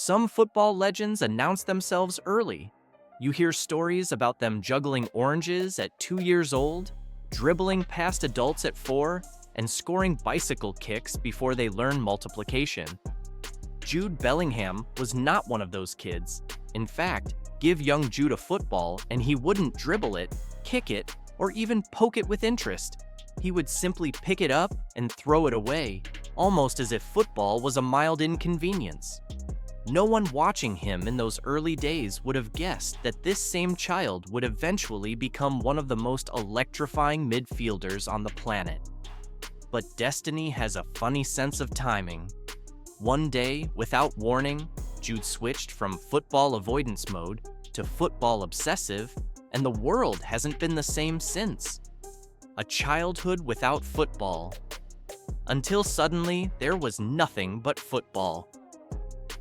Some football legends announce themselves early. You hear stories about them juggling oranges at 2 years old, dribbling past adults at 4, and scoring bicycle kicks before they learn multiplication. Jude Bellingham was not one of those kids. In fact, give young Jude a football and he wouldn't dribble it, kick it, or even poke it with interest. He would simply pick it up and throw it away, almost as if football was a mild inconvenience. No one watching him in those early days would have guessed that this same child would eventually become one of the most electrifying midfielders on the planet. But destiny has a funny sense of timing. One day, without warning, Jude switched from football avoidance mode to football obsessive, and the world hasn't been the same since. A childhood without football. Until suddenly, there was nothing but football.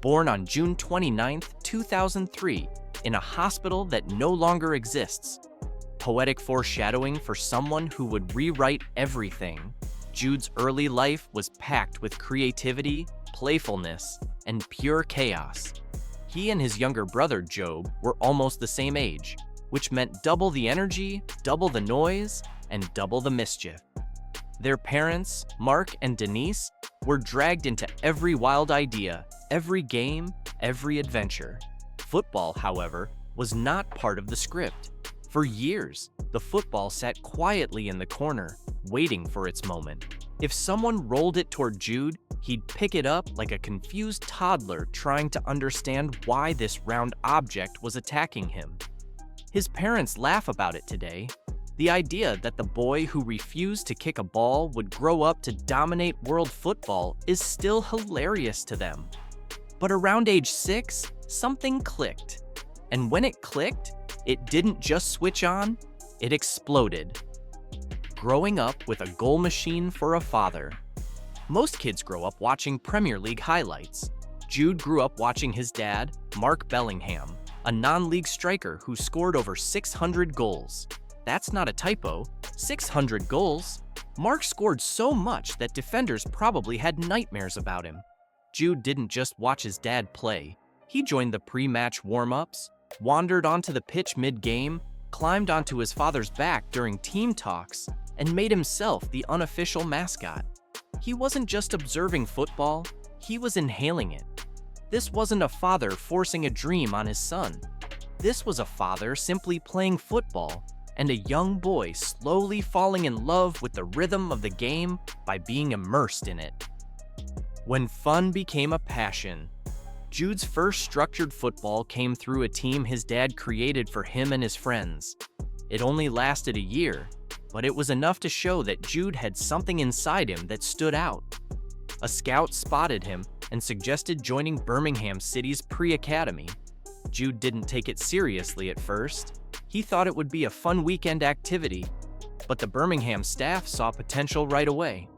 Born on June 29, 2003, in a hospital that no longer exists. Poetic foreshadowing for someone who would rewrite everything. Jude's early life was packed with creativity, playfulness, and pure chaos. He and his younger brother, Job, were almost the same age, which meant double the energy, double the noise, and double the mischief. Their parents, Mark and Denise, were dragged into every wild idea, every game, every adventure. Football, however, was not part of the script. For years, the football sat quietly in the corner, waiting for its moment. If someone rolled it toward Jude, he'd pick it up like a confused toddler trying to understand why this round object was attacking him. His parents laugh about it today. The idea that the boy who refused to kick a ball would grow up to dominate world football is still hilarious to them. But around age 6, something clicked. And when it clicked, it didn't just switch on, it exploded. Growing up with a goal machine for a father. Most kids grow up watching Premier League highlights. Jude grew up watching his dad, Mark Bellingham, a non-league striker who scored over 600 goals. That's not a typo, 600 goals. Mark scored so much that defenders probably had nightmares about him. Jude didn't just watch his dad play. He joined the pre-match warm-ups, wandered onto the pitch mid-game, climbed onto his father's back during team talks, and made himself the unofficial mascot. He wasn't just observing football, he was inhaling it. This wasn't a father forcing a dream on his son. This was a father simply playing football, and a young boy slowly falling in love with the rhythm of the game by being immersed in it. When fun became a passion, Jude's first structured football came through a team his dad created for him and his friends. It only lasted a year, but it was enough to show that Jude had something inside him that stood out. A scout spotted him and suggested joining Birmingham City's pre-academy. Jude didn't take it seriously at first. He thought it would be a fun weekend activity, but the Birmingham staff saw potential right away.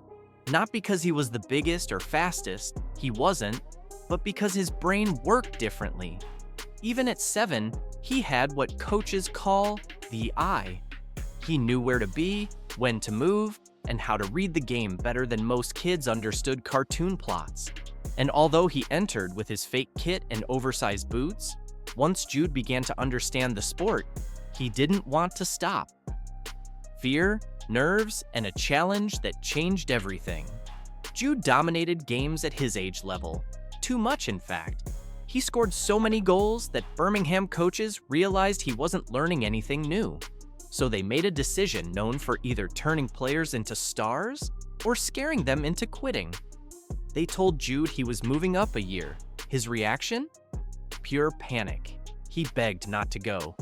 Not because he was the biggest or fastest, he wasn't, but because his brain worked differently. Even at 7, he had what coaches call the eye. He knew where to be, when to move, and how to read the game better than most kids understood cartoon plots. And although he entered with his fake kit and oversized boots, once Jude began to understand the sport, he didn't want to stop. Fear, nerves, and a challenge that changed everything. Jude dominated games at his age level. Too much, in fact. He scored so many goals that Birmingham coaches realized he wasn't learning anything new. So they made a decision known for either turning players into stars or scaring them into quitting. They told Jude he was moving up a year. His reaction? Pure panic. He begged not to go.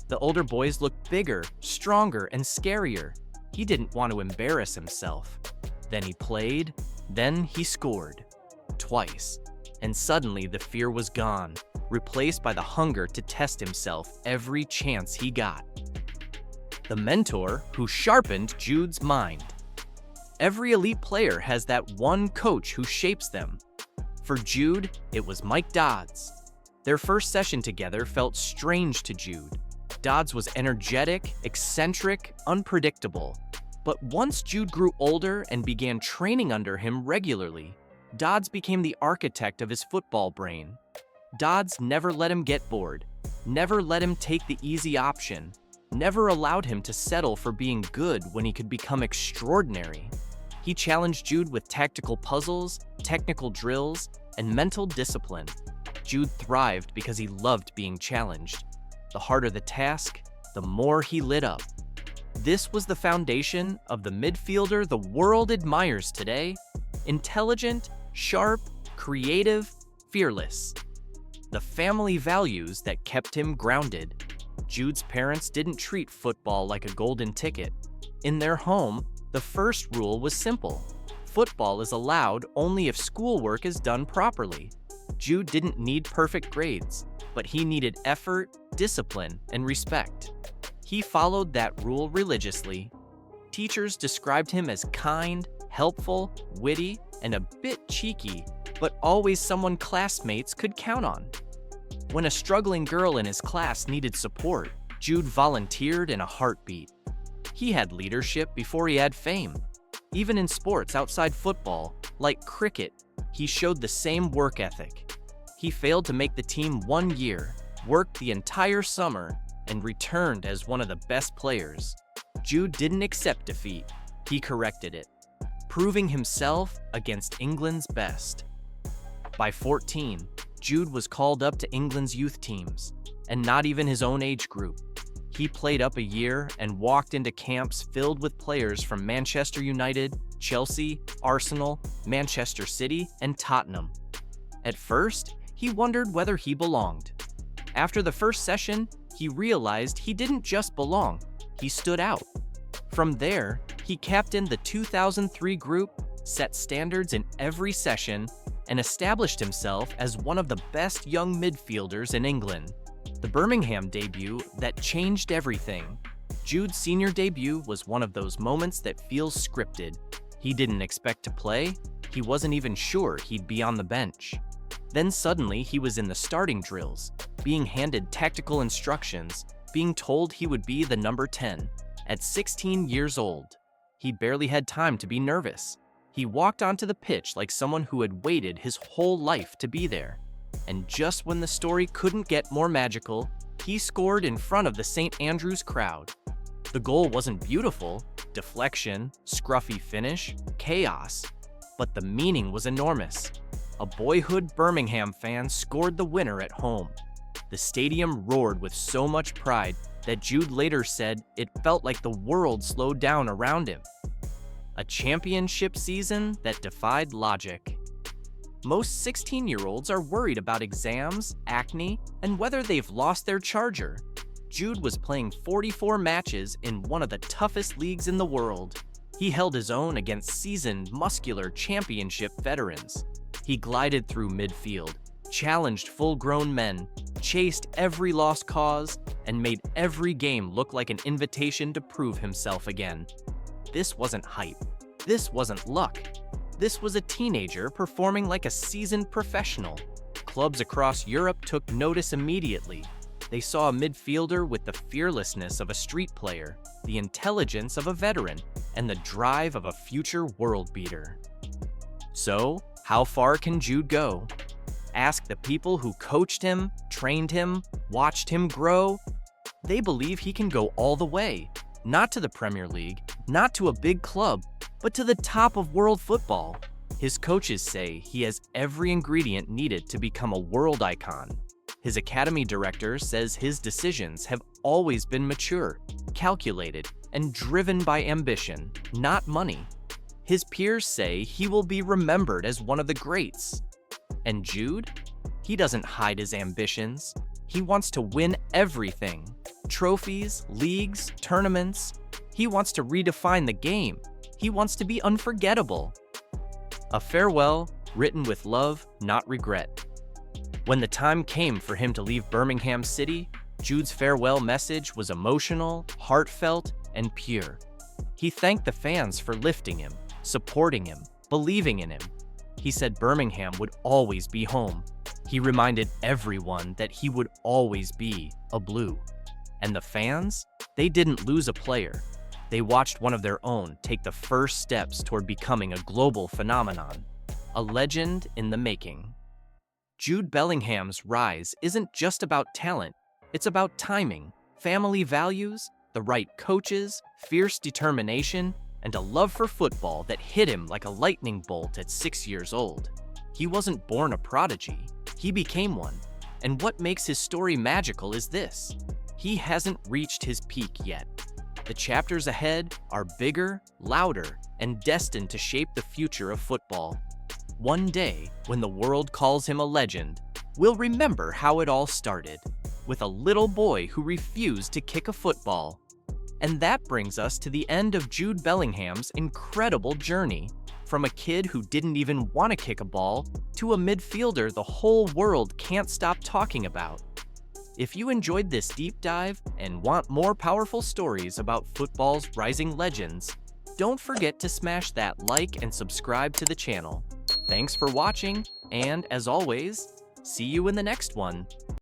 The older boys looked bigger, stronger, and scarier. He didn't want to embarrass himself. Then he played, then he scored. Twice. And suddenly the fear was gone, replaced by the hunger to test himself every chance he got. The mentor who sharpened Jude's mind. Every elite player has that one coach who shapes them. For Jude, it was Mike Dodds. Their first session together felt strange to Jude. Dodds was energetic, eccentric, unpredictable. But once Jude grew older and began training under him regularly, Dodds became the architect of his football brain. Dodds never let him get bored, never let him take the easy option, never allowed him to settle for being good when he could become extraordinary. He challenged Jude with tactical puzzles, technical drills, and mental discipline. Jude thrived because he loved being challenged. The harder the task, the more he lit up. This was the foundation of the midfielder the world admires today. Intelligent, sharp, creative, fearless. The family values that kept him grounded. Jude's parents didn't treat football like a golden ticket. In their home, the first rule was simple. Football is allowed only if schoolwork is done properly. Jude didn't need perfect grades, but he needed effort, discipline, and respect. He followed that rule religiously. Teachers described him as kind, helpful, witty, and a bit cheeky, but always someone classmates could count on. When a struggling girl in his class needed support, Jude volunteered in a heartbeat. He had leadership before he had fame. Even in sports outside football, like cricket, he showed the same work ethic. He failed to make the team 1 year, worked the entire summer, and returned as one of the best players. Jude didn't accept defeat, he corrected it, proving himself against England's best. By 14, Jude was called up to England's youth teams, and not even his own age group. He played up a year and walked into camps filled with players from Manchester United, Chelsea, Arsenal, Manchester City, and Tottenham. At first, he wondered whether he belonged. After the first session, he realized he didn't just belong, he stood out. From there, he captained the 2003 group, set standards in every session, and established himself as one of the best young midfielders in England. The Birmingham debut that changed everything. Jude's senior debut was one of those moments that feels scripted. He didn't expect to play, he wasn't even sure he'd be on the bench. Then suddenly he was in the starting drills, being handed tactical instructions, being told he would be the number 10. At 16 years old, he barely had time to be nervous. He walked onto the pitch like someone who had waited his whole life to be there. And just when the story couldn't get more magical, he scored in front of the St. Andrews crowd. The goal wasn't beautiful, deflection, scruffy finish, chaos, but the meaning was enormous. A boyhood Birmingham fan scored the winner at home. The stadium roared with so much pride that Jude later said it felt like the world slowed down around him. A championship season that defied logic. Most 16-year-olds are worried about exams, acne, and whether they've lost their charger. Jude was playing 44 matches in one of the toughest leagues in the world. He held his own against seasoned, muscular championship veterans. He glided through midfield, challenged full-grown men, chased every lost cause, and made every game look like an invitation to prove himself again. This wasn't hype. This wasn't luck. This was a teenager performing like a seasoned professional. Clubs across Europe took notice immediately. They saw a midfielder with the fearlessness of a street player, the intelligence of a veteran, and the drive of a future world beater. So, how far can Jude go? Ask the people who coached him, trained him, watched him grow. They believe he can go all the way, not to the Premier League, not to a big club, but to the top of world football. His coaches say he has every ingredient needed to become a world icon. His academy director says his decisions have always been mature, calculated, and driven by ambition, not money. His peers say he will be remembered as one of the greats. And Jude? He doesn't hide his ambitions. He wants to win everything. Trophies, leagues, tournaments. He wants to redefine the game. He wants to be unforgettable. A farewell written with love, not regret. When the time came for him to leave Birmingham City, Jude's farewell message was emotional, heartfelt, and pure. He thanked the fans for lifting him, supporting him, believing in him. He said Birmingham would always be home. He reminded everyone that he would always be a Blue. And the fans? They didn't lose a player. They watched one of their own take the first steps toward becoming a global phenomenon, a legend in the making. Jude Bellingham's rise isn't just about talent, it's about timing, family values, the right coaches, fierce determination, and a love for football that hit him like a lightning bolt at 6 years old. He wasn't born a prodigy, he became one. And what makes his story magical is this: he hasn't reached his peak yet. The chapters ahead are bigger, louder, and destined to shape the future of football. One day, when the world calls him a legend, we'll remember how it all started, with a little boy who refused to kick a football. And that brings us to the end of Jude Bellingham's incredible journey. From a kid who didn't even want to kick a ball, to a midfielder the whole world can't stop talking about. If you enjoyed this deep dive and want more powerful stories about football's rising legends, don't forget to smash that like and subscribe to the channel. Thanks for watching, and as always, see you in the next one.